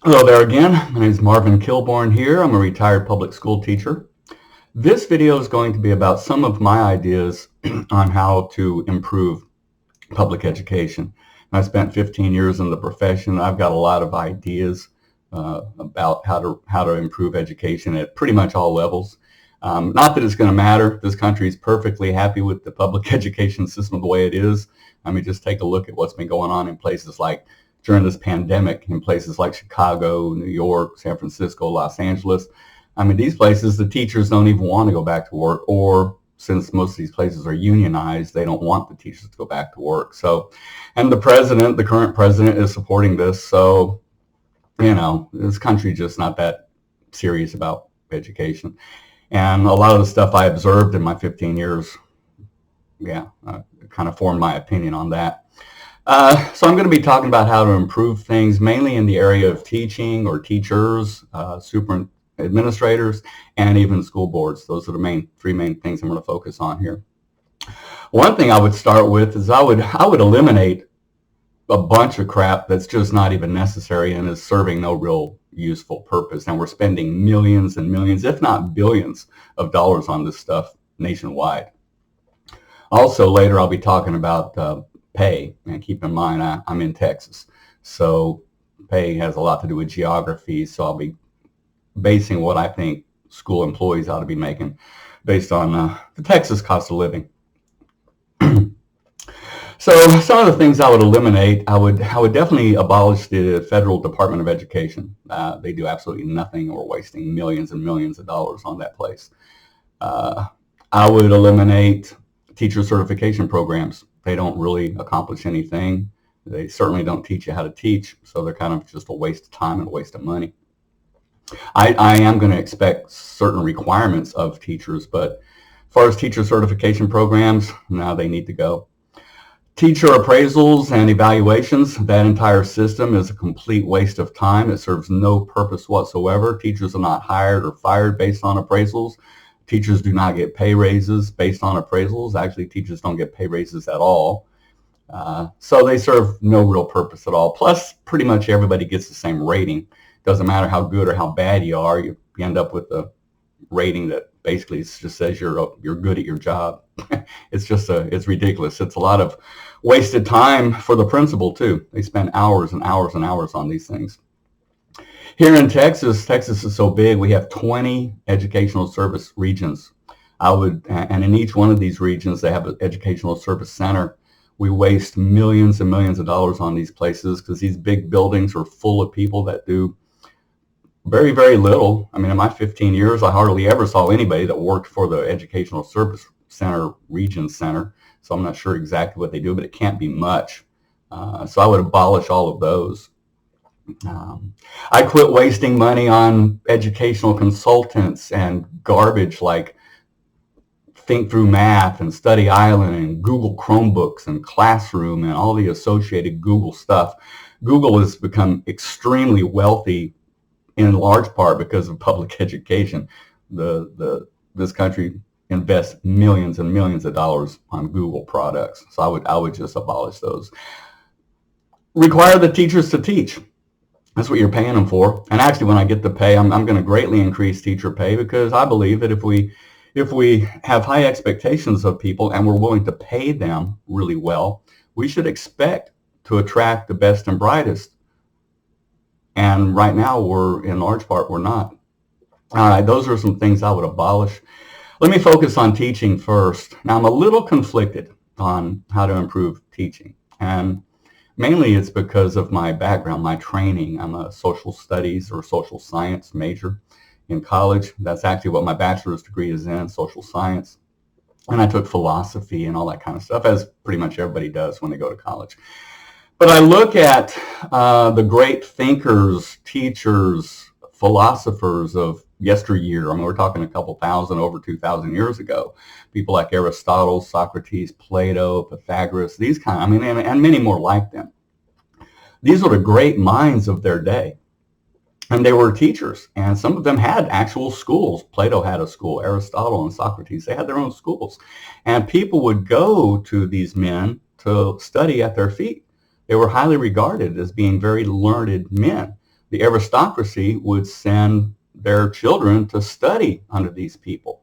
Hello there again. My name is Marvin Kilborn here. I'm a retired public school teacher. This video is going to be about some of my ideas on how to improve public education. I spent 15 years in the profession. I've got a lot of ideas about how to improve education at pretty much all levels. Not that it's going to matter. This country is perfectly happy with the public education system the way it is. I mean, just take a look at what's been going on in places like during this pandemic in places like Chicago, New York, San Francisco, Los Angeles. I mean, these places, the teachers don't even want to go back to work, or since most of these places are unionized, they don't want the teachers to go back to work. So, and the current president is supporting this. So, this country just not that serious about education. And a lot of the stuff I observed in my 15 years, kind of formed my opinion on that. So I'm going to be talking about how to improve things, mainly in the area of teaching or teachers, super administrators, and even school boards. Those are the three main things I'm going to focus on here. One thing I would start with is I would eliminate a bunch of crap that's just not even necessary and is serving no real useful purpose. And we're spending millions and millions, if not billions, of dollars on this stuff nationwide. Also, later I'll be talking about pay, and keep in mind I'm in Texas, so pay has a lot to do with geography, so I'll be basing what I think school employees ought to be making based on the Texas cost of living. So some of the things I would eliminate, I would definitely abolish the Federal Department of Education. They do absolutely nothing, or wasting millions and millions of dollars on that place. I would eliminate teacher certification programs. They don't really accomplish anything. They certainly don't teach you how to teach, so they're kind of just a waste of time and a waste of money. I am going to expect certain requirements of teachers, but as far as teacher certification programs, now they need to go. Teacher appraisals and evaluations, that entire system is a complete waste of time. It serves no purpose whatsoever. Teachers are not hired or fired based on appraisals. Teachers do not get pay raises based on appraisals. Actually, teachers don't get pay raises at all. So they serve no real purpose at all. Plus, pretty much everybody gets the same rating. Doesn't matter how good or how bad you are, you end up with a rating that basically just says you're good at your job. It's ridiculous. It's a lot of wasted time for the principal too. They spend hours and hours and hours on these things. Here in Texas is so big, we have 20 educational service regions. And in each one of these regions, they have an educational service center. We waste millions and millions of dollars on these places because these big buildings are full of people that do very, very little. I mean, in my 15 years, I hardly ever saw anybody that worked for the Educational Service Center, Region Center. So I'm not sure exactly what they do, but it can't be much. So I would abolish all of those. I quit wasting money on educational consultants and garbage like Think Through Math and Study Island and Google Chromebooks and Classroom and all the associated Google stuff. Google has become extremely wealthy in large part because of public education. This country invests millions and millions of dollars on Google products. So I would just abolish those. Require the teachers to teach. That's what you're paying them for. And actually, when I get the pay, I'm going to greatly increase teacher pay, because I believe that if we have high expectations of people and we're willing to pay them really well, we should expect to attract the best and brightest. And right now, in large part, we're not. All right, those are some things I would abolish. Let me focus on teaching first. Now, I'm a little conflicted on how to improve teaching. And mainly it's because of my background, my training. I'm a social studies or social science major in college. That's actually what my bachelor's degree is in, social science. And I took philosophy and all that kind of stuff, as pretty much everybody does when they go to college. But I look at the great thinkers, teachers, philosophers of yesteryear. I mean, we're talking a couple thousand, over 2,000 years ago. People like Aristotle, Socrates, Plato, Pythagoras, these kind, and many more like them. These were the great minds of their day. And they were teachers, and some of them had actual schools. Plato had a school. Aristotle and Socrates, they had their own schools. And people would go to these men to study at their feet. They were highly regarded as being very learned men. the aristocracy would send their children to study under these people.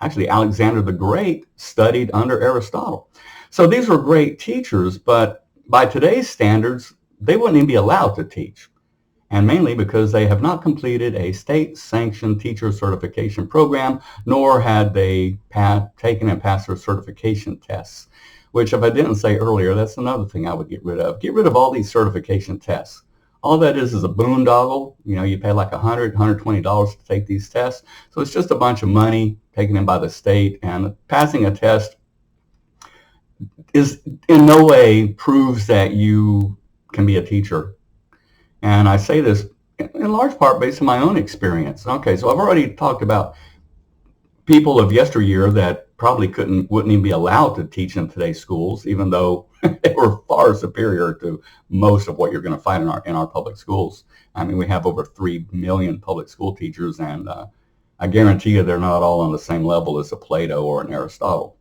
Actually, Alexander the Great studied under Aristotle. So these were great teachers, but by today's standards, they wouldn't even be allowed to teach. And mainly because they have not completed a state-sanctioned teacher certification program, nor had they taken and passed their certification tests, which, if I didn't say earlier, that's another thing I would get rid of. Get rid of all these certification tests. All that is a boondoggle. You know, you pay like $100, $120 to take these tests. So it's just a bunch of money taken in by the state, and passing a test is in no way proves that you can be a teacher. And I say this in large part based on my own experience. Okay, so I've already talked about people of yesteryear that probably wouldn't even be allowed to teach in today's schools, even though they were far superior to most of what you're going to find in our public schools. I mean, we have over 3 million public school teachers, and I guarantee you they're not all on the same level as a Plato or an Aristotle.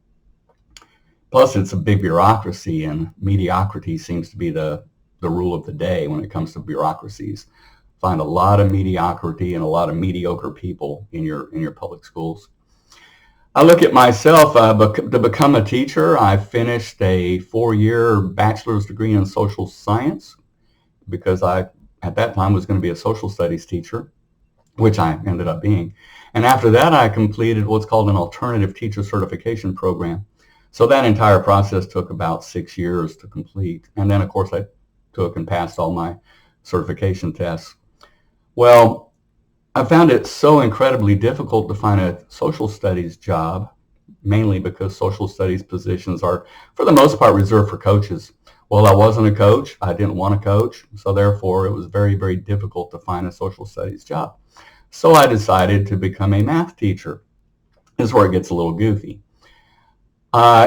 Plus, it's a big bureaucracy, and mediocrity seems to be the rule of the day when it comes to bureaucracies. Find a lot of mediocrity and a lot of mediocre people in your public schools. I look at myself to become a teacher. I finished a 4-year bachelor's degree in social science because I, at that time, was going to be a social studies teacher, which I ended up being. And after that, I completed what's called an alternative teacher certification program. So that entire process took about 6 years to complete. And then, of course, I took and passed all my certification tests. Well, I found it so incredibly difficult to find a social studies job, mainly because social studies positions are, for the most part, reserved for coaches. Well, I wasn't a coach. I didn't want to coach. So therefore, it was very, very difficult to find a social studies job. So I decided to become a math teacher. This is where it gets a little goofy.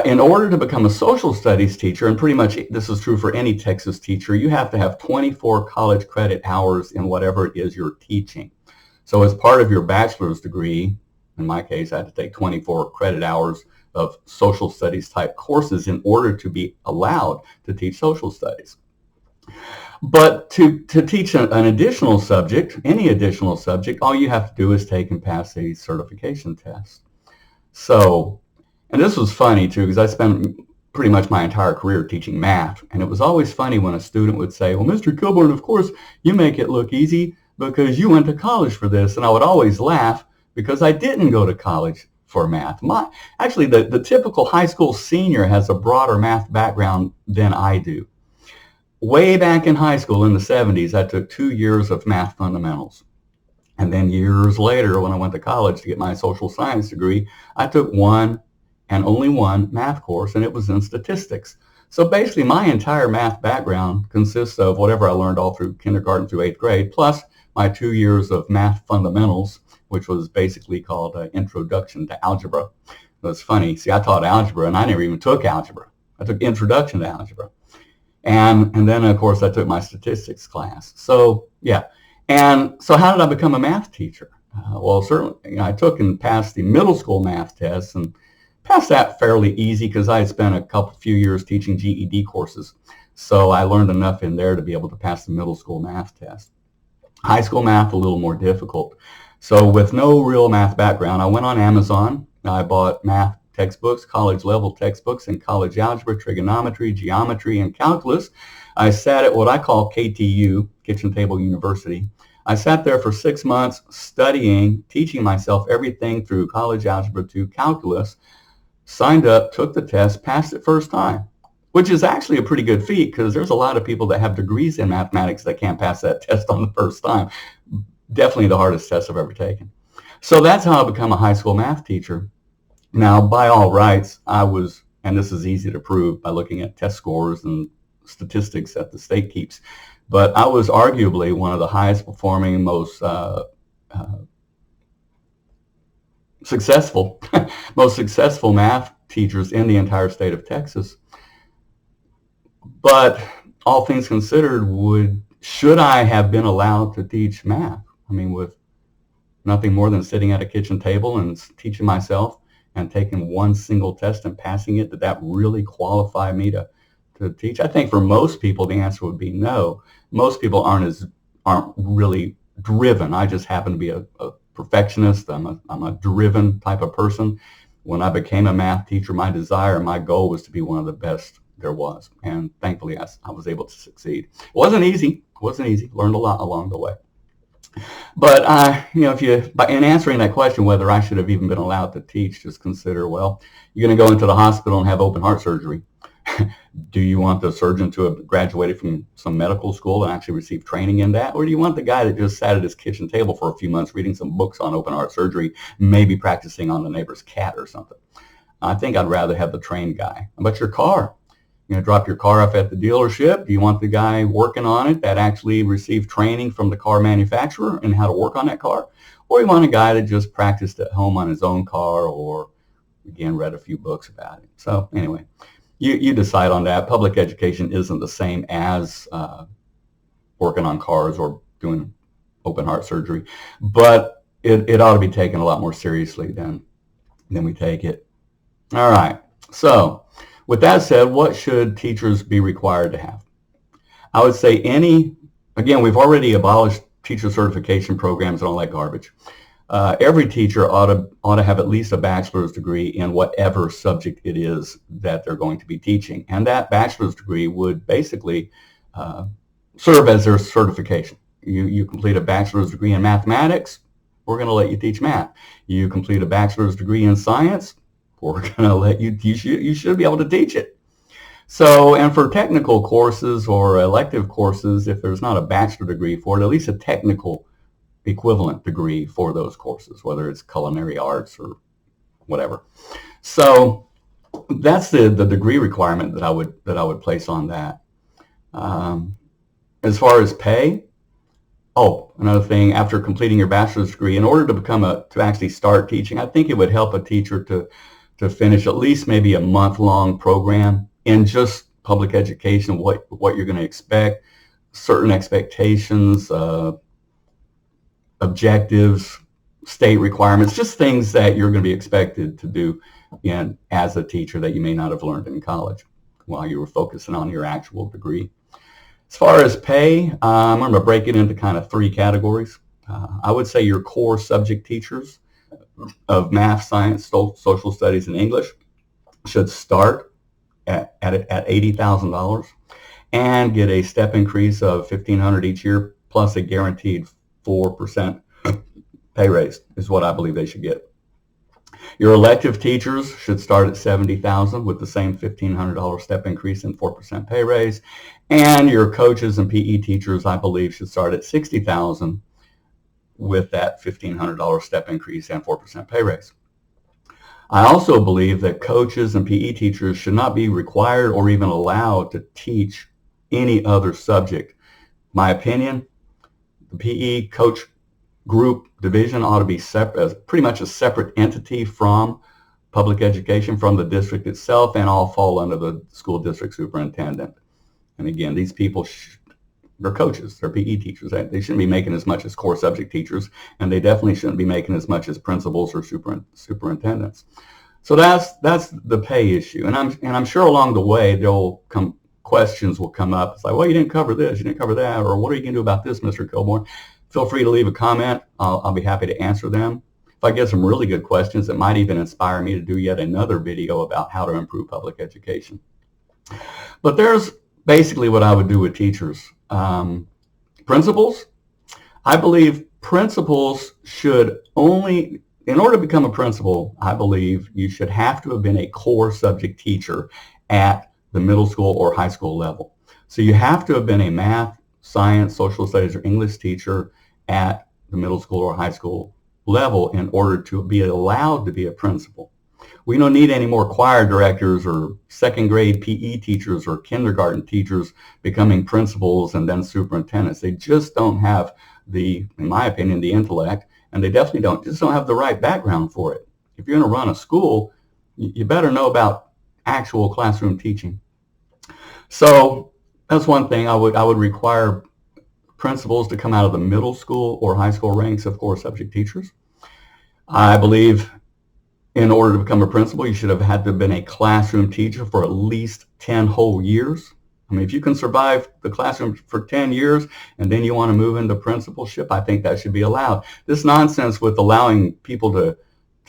In order to become a social studies teacher, and pretty much this is true for any Texas teacher, you have to have 24 college credit hours in whatever it is you're teaching. So as part of your bachelor's degree, in my case, I had to take 24 credit hours of social studies type courses in order to be allowed to teach social studies. But to teach an additional subject, any additional subject, all you have to do is take and pass a certification test. So, and this was funny too, because I spent pretty much my entire career teaching math, and it was always funny when a student would say, well, Mr. Kilburn, of course, you make it look easy because you went to college for this. And I would always laugh because I didn't go to college for math. Actually, the typical high school senior has a broader math background than I do. Way back in high school in the 70s, I took 2 years of math fundamentals. And then years later, when I went to college to get my social science degree, I took one and only one math course, and it was in statistics. So basically, my entire math background consists of whatever I learned all through kindergarten through 8th grade, plus my 2 years of math fundamentals, which was basically called Introduction to Algebra. It was funny. See, I taught algebra, and I never even took algebra. I took Introduction to Algebra. And then, of course, I took my statistics class. So, yeah. And so how did I become a math teacher? Well, certainly, I took and passed the middle school math tests, and passed that fairly easy because I had spent a few years teaching GED courses. So I learned enough in there to be able to pass the middle school math test. High school math, a little more difficult. So with no real math background, I went on Amazon. I bought math textbooks, college level textbooks in college algebra, trigonometry, geometry, and calculus. I sat at what I call KTU, Kitchen Table University. I sat there for 6 months studying, teaching myself everything through college algebra to calculus. Signed up, took the test, passed it first time, which is actually a pretty good feat because there's a lot of people that have degrees in mathematics that can't pass that test on the first time. Definitely the hardest test I've ever taken. So that's how I become a high school math teacher. Now, by all rights, I was, and this is easy to prove by looking at test scores and statistics that the state keeps, but I was arguably one of the highest performing, most successful math teachers in the entire state of Texas. But all things considered, should I have been allowed to teach math? I mean, with nothing more than sitting at a kitchen table and teaching myself and taking one single test and passing it, did that really qualify me to teach? I think for most people, the answer would be no. Most people aren't aren't really driven. I just happen to be a perfectionist. I'm a driven type of person. When I became a math teacher, my desire, my goal was to be one of the best there was. And thankfully, I was able to succeed. It wasn't easy. It wasn't easy. Learned a lot along the way. But in answering that question, whether I should have even been allowed to teach, just consider, well, you're going to go into the hospital and have open heart surgery. Do you want the surgeon to have graduated from some medical school and actually received training in that? Or do you want the guy that just sat at his kitchen table for a few months reading some books on open heart surgery, maybe practicing on the neighbor's cat or something? I think I'd rather have the trained guy. How about your car? Drop your car off at the dealership. Do you want the guy working on it that actually received training from the car manufacturer and how to work on that car? Or you want a guy that just practiced at home on his own car or, again, read a few books about it? So anyway, you decide on that. Public education isn't the same as working on cars or doing open heart surgery, but it ought to be taken a lot more seriously than we take it. All right, so with that said, what should teachers be required to have? I would say again, we've already abolished teacher certification programs and all that garbage. Every teacher ought to have at least a bachelor's degree in whatever subject it is that they're going to be teaching. And that bachelor's degree would basically serve as their certification. You complete a bachelor's degree in mathematics, we're going to let you teach math. You complete a bachelor's degree in science, we're going to let you should be able to teach it. So, and for technical courses or elective courses, if there's not a bachelor degree for it, at least a technical equivalent degree for those courses, whether it's culinary arts or whatever. So that's the degree requirement that I would place on that. As far as pay, another thing, after completing your bachelor's degree, in order to actually start teaching, I think it would help a teacher to finish at least maybe a month-long program in just public education, what you're going to expect, certain expectations, objectives, state requirements, just things that you're going to be expected to do as a teacher that you may not have learned in college while you were focusing on your actual degree. As far as pay, I'm going to break it into kind of three categories. I would say your core subject teachers of math, science, social studies, and English should start at $80,000 and get a step increase of $1,500 each year plus a guaranteed 4% pay raise is what I believe they should get. Your elective teachers should start at $70,000 with the same $1,500 step increase and 4% pay raise. And your coaches and PE teachers, I believe, should start at $60,000 with that $1,500 step increase and 4% pay raise. I also believe that coaches and PE teachers should not be required or even allowed to teach any other subject. My opinion, the PE coach group division ought to be pretty much a separate entity from public education, from the district itself, and all fall under the school district superintendent. And again, these people, they're coaches, they're PE teachers. They shouldn't be making as much as core subject teachers, and they definitely shouldn't be making as much as principals or superintendents. So that's the pay issue. And I'm sure along the way questions will come up. It's like, well, you didn't cover this, you didn't cover that, or what are you going to do about this, Mr. Kilborn? Feel free to leave a comment. I'll be happy to answer them. If I get some really good questions, it might even inspire me to do yet another video about how to improve public education. But there's basically what I would do with teachers. Principals, I believe principals should only, in order to become a principal, I believe you should have to have been a core subject teacher at the middle school or high school level. So you have to have been a math, science, social studies, or English teacher at the middle school or high school level in order to be allowed to be a principal. We don't need any more choir directors or second grade PE teachers or kindergarten teachers becoming principals and then superintendents. They just don't have in my opinion, the intellect, and they definitely don't have the right background for it. If you're going to run a school, you better know about actual classroom teaching. So that's one thing. I would require principals to come out of the middle school or high school ranks of core subject teachers. I believe in order to become a principal, you should have had to have been a classroom teacher for at least 10 whole years. I mean, if you can survive the classroom for 10 years and then you want to move into principalship, I think that should be allowed. This nonsense with allowing people to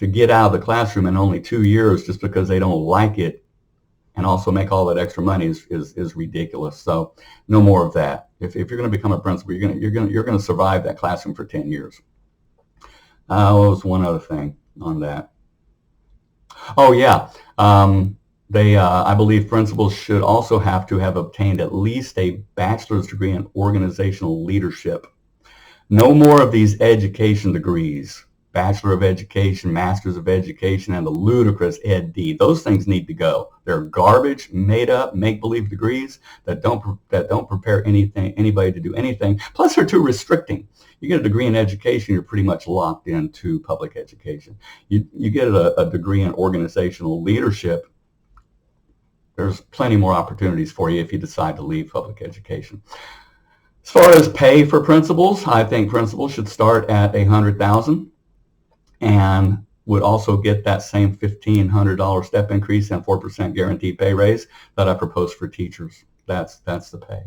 get out of the classroom in only 2 years just because they don't like it and also make all that extra money is ridiculous. So no more of that. If you're going to become a principal, you're going to survive that classroom for 10 years. What was one other thing on that? Oh yeah. I believe principals should also have to have obtained at least a bachelor's degree in organizational leadership. No more of these education degrees, Bachelor of Education, Masters of Education, and the ludicrous Ed.D. Those things need to go. They're garbage, made up, make-believe degrees that don't prepare anybody to do anything. Plus, they're too restricting. You get a degree in education, you're pretty much locked into public education. You get a degree in organizational leadership, there's plenty more opportunities for you if you decide to leave public education. As far as pay for principals, I think principals should start at $100,000 and would also get that same $1,500 step increase and 4% guaranteed pay raise that I proposed for teachers. That's the pay.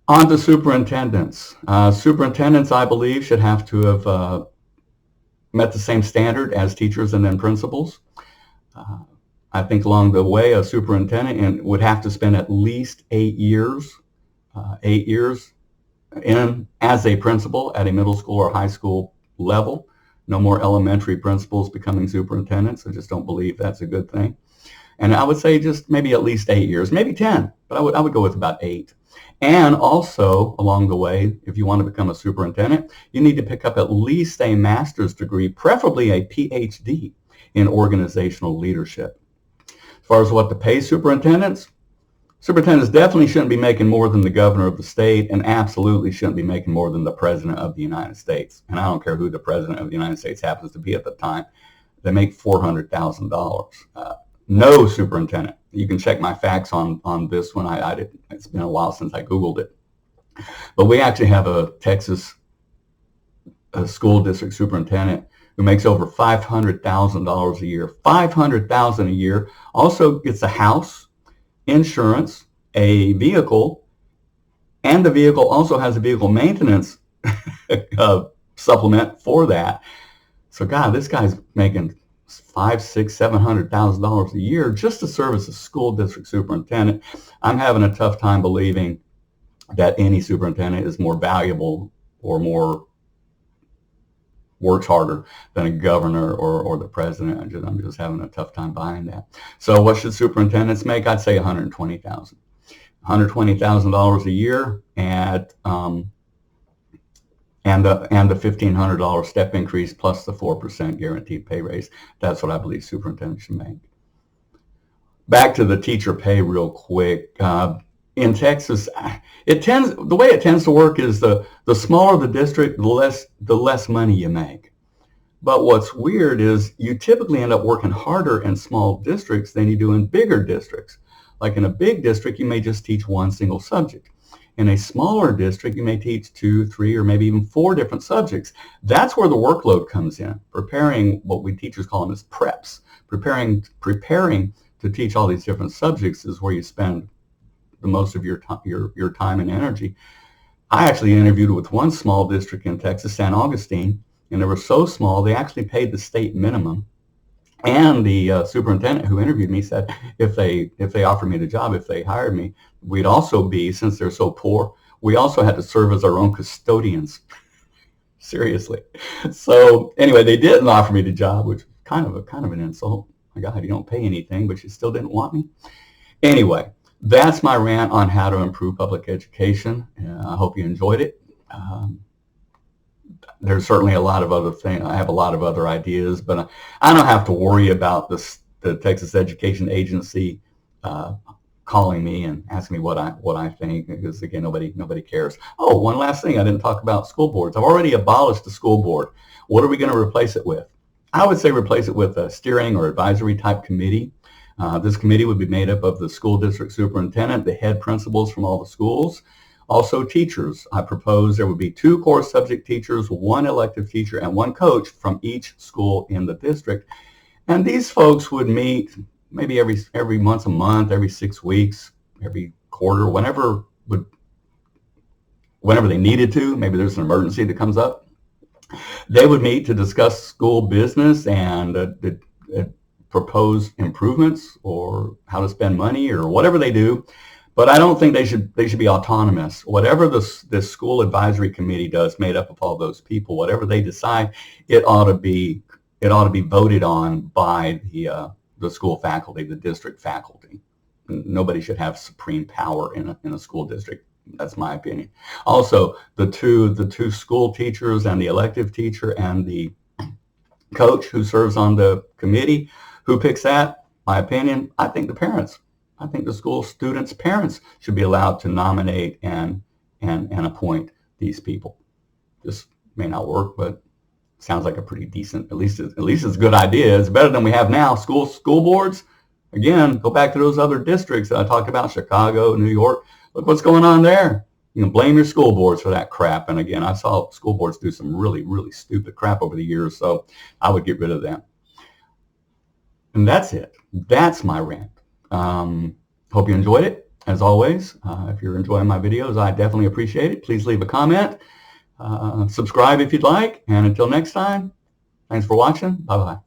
On to superintendents. Superintendents, I believe, should have to have met the same standard as teachers and then principals. I think along the way, a superintendent would have to spend at least 8 years as a principal at a middle school or high school level. No more elementary principals becoming superintendents. I just don't believe that's a good thing. And I would say just maybe at least 8 years, maybe 10, but I would go with about 8. And also along the way, if you want to become a superintendent, you need to pick up at least a master's degree, preferably a PhD in organizational leadership. As far as what to pay superintendents definitely shouldn't be making more than the governor of the state and absolutely shouldn't be making more than the president of the United States. And I don't care who the president of the United States happens to be at the time. They make $400,000. No superintendent. You can check my facts on this one. It's been a while since I Googled it. But we actually have a Texas school district superintendent who makes over $500,000 a year. $500,000 a year. Also gets a house, insurance, a vehicle, and the vehicle also has a vehicle maintenance supplement for that. So God, this guy's making $500,000, $600,000, $700,000 a year just to serve as a school district superintendent. I'm having a tough time believing that any superintendent is more valuable or more works harder than a governor or the president. I'm just having a tough time buying that. So what should superintendents make? I'd say $120,000. $120,000 a year and the $1,500 step increase plus the 4% guaranteed pay raise. That's what I believe superintendents should make. Back to the teacher pay real quick. In Texas, the way it tends to work is the smaller the district, the less money you make. But what's weird is you typically end up working harder in small districts than you do in bigger districts. Like in a big district, you may just teach one single subject. In a smaller district, you may teach 2, 3, or maybe even 4 different subjects. That's where the workload comes in. Preparing, what we teachers call them as preps. Preparing to teach all these different subjects is where you spend the most of your time and energy. I actually interviewed with one small district in Texas, San Augustine, and they were so small they actually paid the state minimum. And the superintendent who interviewed me said if they offered me the job, if they hired me, we'd also be, since they're so poor, we also had to serve as our own custodians. Seriously. So anyway, they didn't offer me the job, which is kind of an insult. My God, you don't pay anything, but you still didn't want me. Anyway, that's my rant on how to improve public education. I hope you enjoyed it. There's certainly a lot of other things. I have a lot of other ideas, but I don't have to worry about the Texas Education Agency calling me and asking me what I think, because again, nobody cares. Oh, one last thing, I didn't talk about school boards. I've already abolished the school board. What are we going to replace it with? I would say replace it with a steering or advisory type committee. This committee would be made up of the school district superintendent, the head principals from all the schools, also teachers. I propose there would be 2 core subject teachers, 1 elective teacher, and 1 coach from each school in the district. And these folks would meet maybe every once a month, every 6 weeks, every quarter, whenever they needed to. Maybe there's an emergency that comes up. They would meet to discuss school business and propose improvements or how to spend money or whatever they do. But I don't think they should be autonomous. Whatever this school advisory committee does, made up of all those people, whatever they decide, it ought to be voted on by the school faculty, the district faculty. Nobody should have supreme power in a school district. That's my opinion. Also, the two school teachers and the elective teacher and the coach who serves on the committee, who picks that? My opinion, I think the parents. I think the school students' parents should be allowed to nominate and appoint these people. This may not work, but sounds like a pretty decent, at least it's a good idea. It's better than we have now. School boards, again, go back to those other districts that I talked about, Chicago, New York. Look what's going on there. You can blame your school boards for that crap. And again, I saw school boards do some really, really stupid crap over the years, so I would get rid of them. And that's it. That's my rant. Hope you enjoyed it. As always, if you're enjoying my videos, I definitely appreciate it. Please leave a comment. Subscribe if you'd like. And until next time, thanks for watching. Bye-bye.